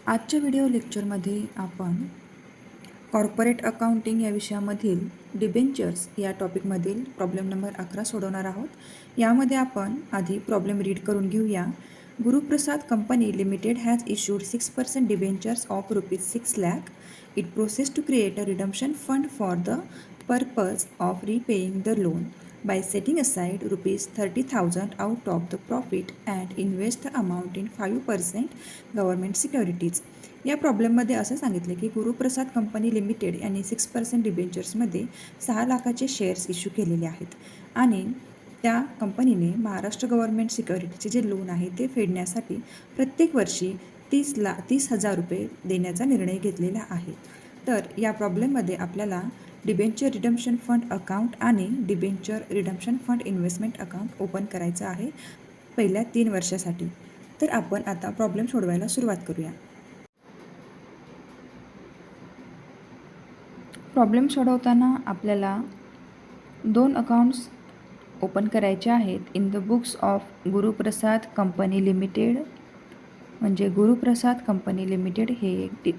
आजच्या व्हिडिओ लेक्चरमध्ये आपण कॉर्पोरेट अकाउंटिंग या विषयामधील डिबेंचर्स या टॉपिकमधील प्रॉब्लेम नंबर 11 सोडवणार आहोत। यामध्ये आपण आधी प्रॉब्लेम रीड करून घेऊया। Guruprasad company limited has issued 6% debentures of ₹6 lakh. It process to create a redemption fund for the purpose of repaying the loan by setting aside ₹30,000 out of the profit and invest the amount in 5% government securities. या प्रॉब्लेममध्ये असं सांगितले की Guruprasad company limited यांनी 6% डिबेंचर्समध्ये 6 लाखाचे shares issue केलेले आहेत आणि त्या कंपनीने महाराष्ट्र गव्हर्नमेंट सिक्युरिटीचे जे लोन आहे ते फेडण्यासाठी प्रत्येक वर्षी 30,000 रुपये देण्याचा निर्णय घेतलेला आहे। तर या प्रॉब्लेममध्ये आपल्याला डिबेंचर रिडम्पशन फंड अकाउंट आणि debenture redemption fund investment account open करायचं आहे पहिल्या 3 वर्षासाठी। तर आपण आता प्रॉब्लेम सोडवायला सुरुवात करूया। प्रॉब्लेम सोडवताना आपल्याला 2 अकाउंट्स ओपन करायचे आहेत in the books of Guruprasad company limited. म्हणजे गुरुप्रसाद कंपनी लिमिटेड हे एक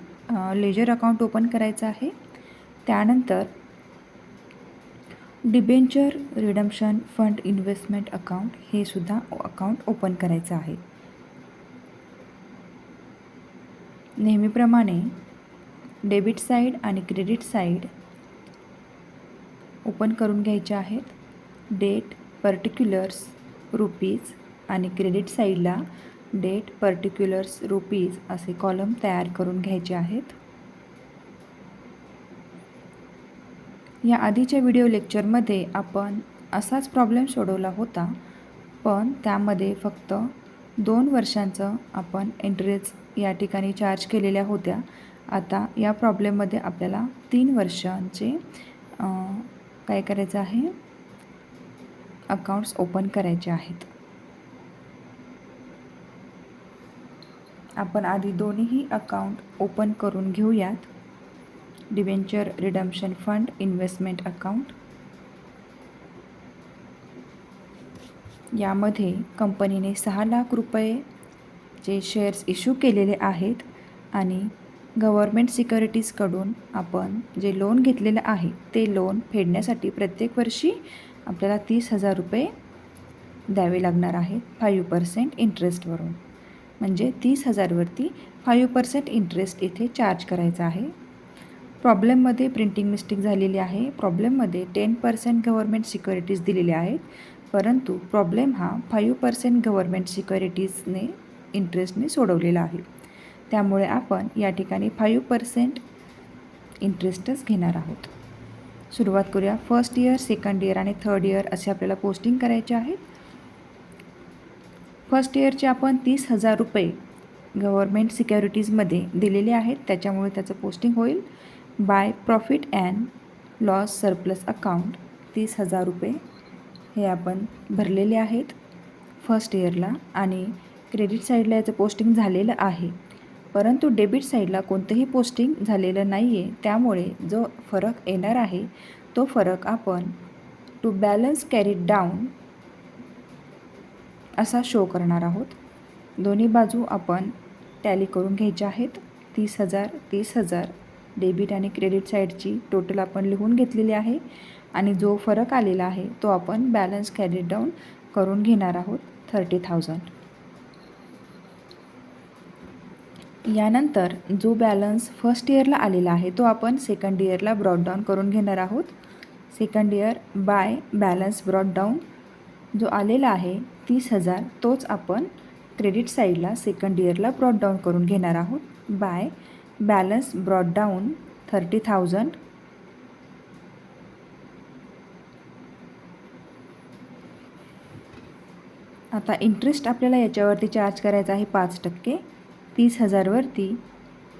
लेजर अकाउंट ओपन करायचं आहे। त्यानंतर debenture redemption fund investment account हे सुद्धा अकाउंट ओपन करायचं आहे। नेहमीप्रमाणे डेबिट साईड आणि क्रेडिट साईड ओपन करून घ्यायचे आहेत। डेट पर्टिक्युलर्स रुपीज आणि क्रेडिट साईडला डेट पर्टिक्युलर्स रुपीज असे कॉलम तयार करून घ्यायचे आहेत। या आधीच्या व्हिडिओ लेक्चरमध्ये आपण असाच प्रॉब्लेम सोडवला होता, पण त्यामध्ये फक्त 2 वर्षांचं आपण इंटरेस्ट या ठिकाणी चार्ज केलेल्या होत्या। आता या प्रॉब्लेममध्ये आपल्याला 3 वर्षांचे काय करायचं आहे, अकाउंट्स ओपन करायचे आहेत। आपण आधी दोन्हीही अकाउंट ओपन करून घेऊयात। Debenture redemption fund investment account, यामध्ये कंपनीने 6 लाख रुपयेचे शेअर्स इश्यू केलेले आहेत आणि गव्हर्नमेंट सिक्युरिटीजकडून आपण जे लोन घेतलेलं आहे ते लोन फेडण्यासाठी प्रत्येक वर्षी आपल्याला 30,000 रुपये द्यावे लागणार आहेत 5% इंटरेस्टवरून। म्हणजे 30,000 वरती 5% इंटरेस्ट इथे चार्ज करायचा आहे। प्रॉब्लेममध्ये प्रिंटिंग मिस्टेक झालेली आहे। प्रॉब्लेममध्ये 10% गव्हर्नमेंट सिक्युरिटीज दिलेले आहेत, परंतु प्रॉब्लेम हा 5% गव्हर्नमेंट सिक्युरिटीजने इंटरेस्टने सोडवलेला आहे। त्यामुळे आपण या ठिकाणी 5% इंटरेस्टच घेणार आहोत। सुरुवात करूया। फर्स्ट इयर, सेकंड इयर आणि थर्ड इयर असे आपल्याला पोस्टिंग करायचे आहेत। फर्स्ट इयरचे आपण 30,000 रुपये गव्हर्नमेंट सिक्युरिटीजमध्ये दिलेले आहेत, त्याच्यामुळे त्याचं पोस्टिंग होईल by profit and loss surplus account. 30,000 रुपये हे आपण भरलेले आहेत फर्स्ट इयरला आणि क्रेडिट साईडला याचं पोस्टिंग झालेलं आहे, परंतु डेबिट साईडला कोणतंही पोस्टिंग झालेलं नाही आहे। त्यामुळे जो फरक येणार आहे तो फरक आपण टू बॅलन्स कॅरीड डाऊन असा शो करणार आहोत। दोन्ही बाजू आपण टॅली करून घ्यायच्या आहेत। 30,000 30,000 डेबिट आणि क्रेडिट साईडची टोटल आपण लिहून घेतलेली आहे आणि जो फरक आलेला आहे तो आपण बॅलन्स कॅरीड डाऊन करून घेणार आहोत 30,000। यानंतर जो बॅलन्स फर्स्ट इयरला आलेला आहे तो आपण सेकंड इयरला ब्रॉड डाऊन करून घेणार आहोत। Second year by balance brought down जो आलेला आहे 30,000 तोच आपण क्रेडिट साईडला सेकंड इयरला ब्रॉड डाऊन करून घेणार आहोत बाय बॅलन्स ब्रॉड डाऊन 30,000। आता इंटरेस्ट आपल्याला याच्यावरती चार्ज करायचा आहे 5%। 30,000 वरती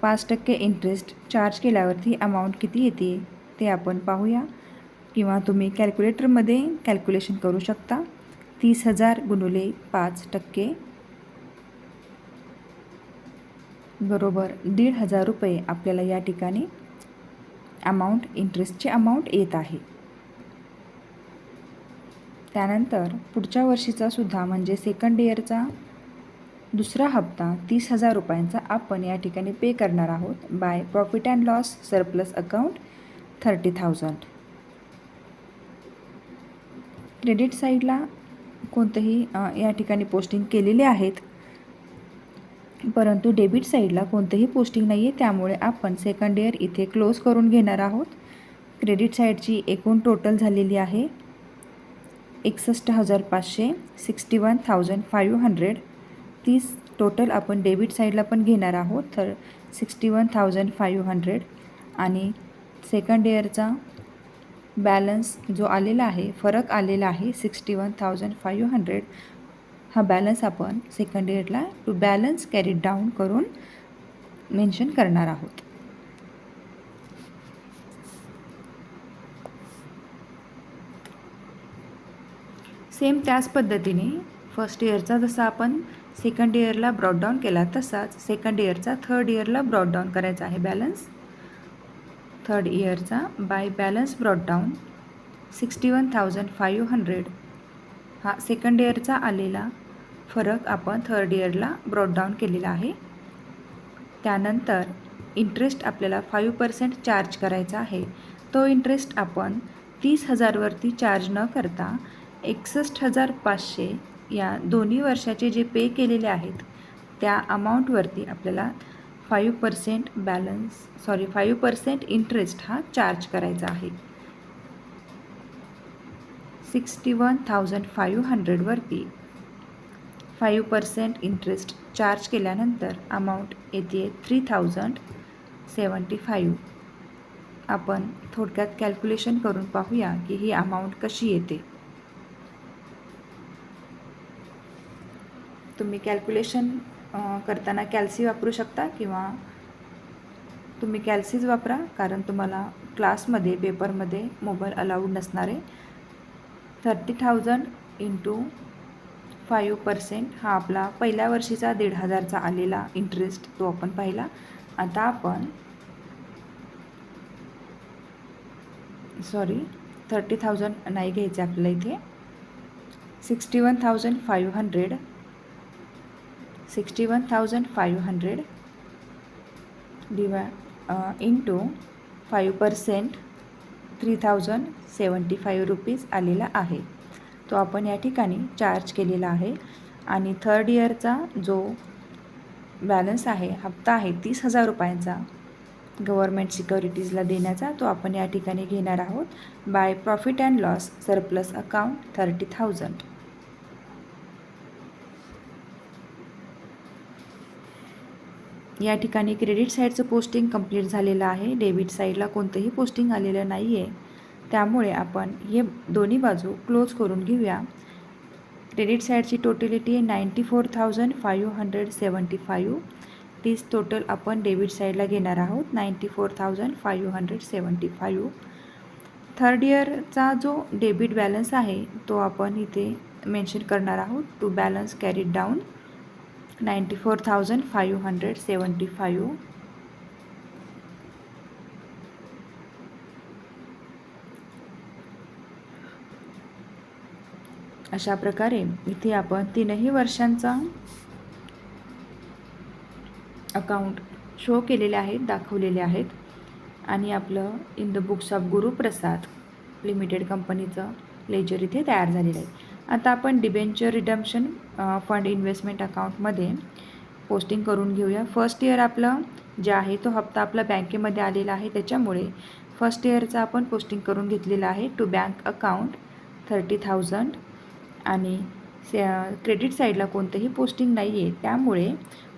5% इंटरेस्ट चार्ज केल्यावरती अमाऊंट किती येते ते आपण पाहूया, किंवा तुम्ही कॅल्क्युलेटरमध्ये कॅल्क्युलेशन करू शकता। 30,000 गुणिले 5% बरोबर 1,500 रुपये आपल्याला या ठिकाणी अमाऊंट इंटरेस्टची अमाऊंट येत आहे। त्यानंतर पुढच्या वर्षीचा सुद्धा म्हणजे सेकंड इयरचा दुसरा हप्ता 30,000 रुपयांचा आपण या ठिकाणी पे करणार आहोत by profit and loss surplus account 30,000. Credit साईडला कोणतेही या ठिकाणी पोस्टिंग केलेले आहेत, परंतु डेबिट साईडला कोणतेही पोस्टिंग नाही आहे, त्यामुळे आपण सेकंड इयर इथे क्लोज करून घेणार आहोत. क्रेडिट साईडची एकूण टोटल झालेली आहे 61,500, 61,500. 30 टोटल आपण डेबिट साईडला पण घेणार आहोत, तर 61,500. आणि सेकंड इयरचा बॅलन्स जो आलेला आहे, फरक आलेला आहे 61,500. हा बॅलन्स आपण सेकंड इयरला टू बॅलन्स कॅरीड डाऊन करून मेन्शन करणार आहोत. सेम त्याच पद्धतीने फर्स्ट इयरचा जसा आपण सेकंड इयरला ब्रॉडडाऊन केला, तसाच सेकंड इयरचा थर्ड इयरला ब्रॉडडाऊन करायचा आहे बॅलन्स. थर्ड इयरचा बाय बॅलन्स ब्रॉडडाऊन 61,500. हा सेकंड इयरचा आलेला फरक आपण थर्ड इयरला ब्रॉडडाऊन केलेला आहे. त्यानंतर इंटरेस्ट आपल्याला 5% चार्ज करायचा आहे. तो इंटरेस्ट आपण 30,000 वरती चार्ज न करता 61,500 या दोन्ही वर्षाचे जे पे केलेले आहेत त्या अमाऊंटवरती आपल्याला 5% इंटरेस्ट हा चार्ज करायचा आहे. 61,500 वरती 5% इंटरेस्ट चार्ज केल्यानंतर अमाऊंट येते 3,075. आपण थोडक्यात कॅल्क्युलेशन करून पाहूया की ही अमाऊंट कशी येते. तुम्ही कॅल्क्युलेशन करताना कॅल्सी वापरू शकता किंवा तुम्ही कॅल्सीज वापरा, कारण तुम्हाला क्लासमध्ये पेपरमध्ये मोबाईल अलाउड नसणार आहे. 30,000 इंटू 5% हा आपला पहिल्या वर्षीचा 1,500चा आलेला इंटरेस्ट तो आपण पाहिला. आता आपण 30,000 नाही घ्यायचे आपल्याला इथे. 61,500 इंटू 5% 3,075 रुपीज आलेला आहे. तो आपण या ठिकाणी चार्ज केलेला आहे. आणि थर्ड इयरचा जो बॅलन्स आहे, हप्ता आहे 30,000 रुपयांचा गव्हर्मेंट सिक्युरिटीजला देण्याचा, तो आपण या ठिकाणी घेणार आहोत by profit and loss surplus account 30,000. या ठिकाणी क्रेडिट साईडचं पोस्टिंग कंप्लीट झालेलं आहे. डेबिट साईडला कोणतंही पोस्टिंग आलेलं नाही आहे, त्यामुळे आपण हे दोन्ही बाजू क्लोज करून घेऊया. क्रेडिट साईडची टोटलिटी आहे 94,575. 30 टोटल आपण डेबिट साईडला घेणार आहोत 94,575. थर्ड इयरचा जो डेबिट बॅलन्स आहे तो आपण इथे मेन्शन करणार आहोत टू बॅलन्स कॅरीड डाऊन 94,575. अशा प्रकारे इथे आपण 3ही वर्षांचा अकाउंट शो केलेले आहेत, दाखवलेले आहेत. आणि आपलं in the books of Guruprasad limited कंपनीचं लेजर इथे तयार झालेलं आहे. आता आपण डिबेंचर रिडम्पशन फंड इन्व्हेस्टमेंट अकाउंटमध्ये पोस्टिंग करून घेऊया. फर्स्ट इयर आपलं जे आहे तो हप्ता आपला बँकेमध्ये आलेला आहे, त्याच्यामुळे फर्स्ट इयरचा आपण पोस्टिंग करून घेतलेला आहे टू बँक अकाउंट 30,000. आणि क्रेडिट साईडला कोणतंही पोस्टिंग नाही आहे, त्यामुळे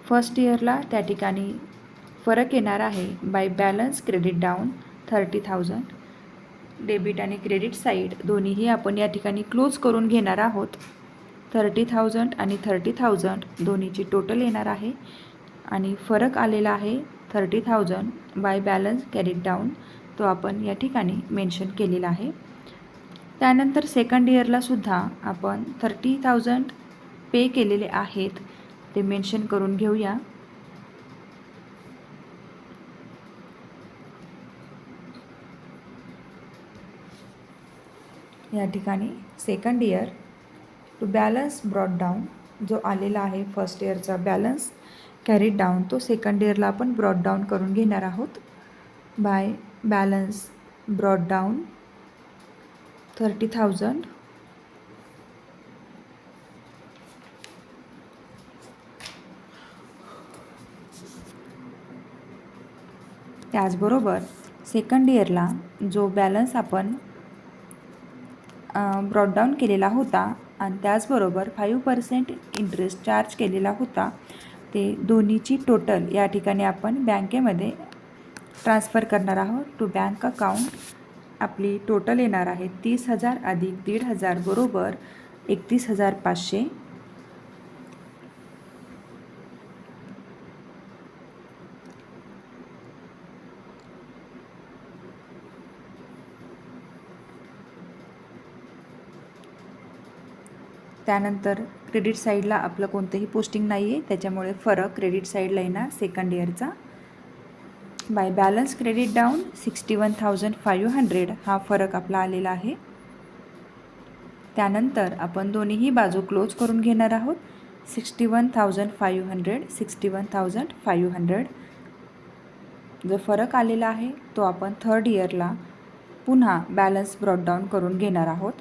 फर्स्ट इयरला त्या ठिकाणी फरक येणार आहे by balance credit down 30,000. Debit आणि क्रेडिट साईड दोन्हीही आपण या ठिकाणी क्लोज करून घेणार आहोत. 30,000 आणि 30,000 दोन्हीची टोटल येणार आहे आणि फरक आलेला आहे 30,000 बाय बॅलन्स कॅरीड डाऊन, तो आपण या ठिकाणी मेन्शन केलेला आहे. त्यानंतर सेकंड इयरला सुद्धा आपण 30,000 पे केलेले आहेत, ते मेन्शन करून घेऊया. या ठिकाणी second year to balance brought down जो आलेला आहे फर्स्ट इयरचा बॅलन्स कॅरीड डाऊन तो सेकंड इयरला आपण ब्रॉड डाऊन करून घेणार आहोत बाय बॅलन्स ब्रॉड डाऊन 30,000 त्याचबरोबर सेकंड इयरला जो बॅलन्स आपण ब्रॉडडाऊन केलेला होता आणि त्याचबरोबर 5% इंटरेस्ट चार्ज केलेला होता ते दोन्हीची टोटल या ठिकाणी आपण बँकेमध्ये ट्रान्सफर करणार आहोत टू बँक अकाउंट. आपली टोटल येणार आहे 30,000 अधिक 1,500 बरोबर 31,500. त्यानंतर क्रेडिट साईडला आपलं कोणतंही पोस्टिंग नाही आहे त्याच्यामुळे फरक क्रेडिट साईडला येणार सेकंड इयरचा बाय बॅलन्स क्रेडिट डाऊन 61,500 हा फरक आपला आलेला आहे. त्यानंतर आपण दोन्हीही बाजू क्लोज करून घेणार आहोत 61,500 61,500. जो फरक आलेला आहे तो आपण थर्ड इयरला पुन्हा बॅलन्स ब्रॉड डाऊन करून घेणार आहोत.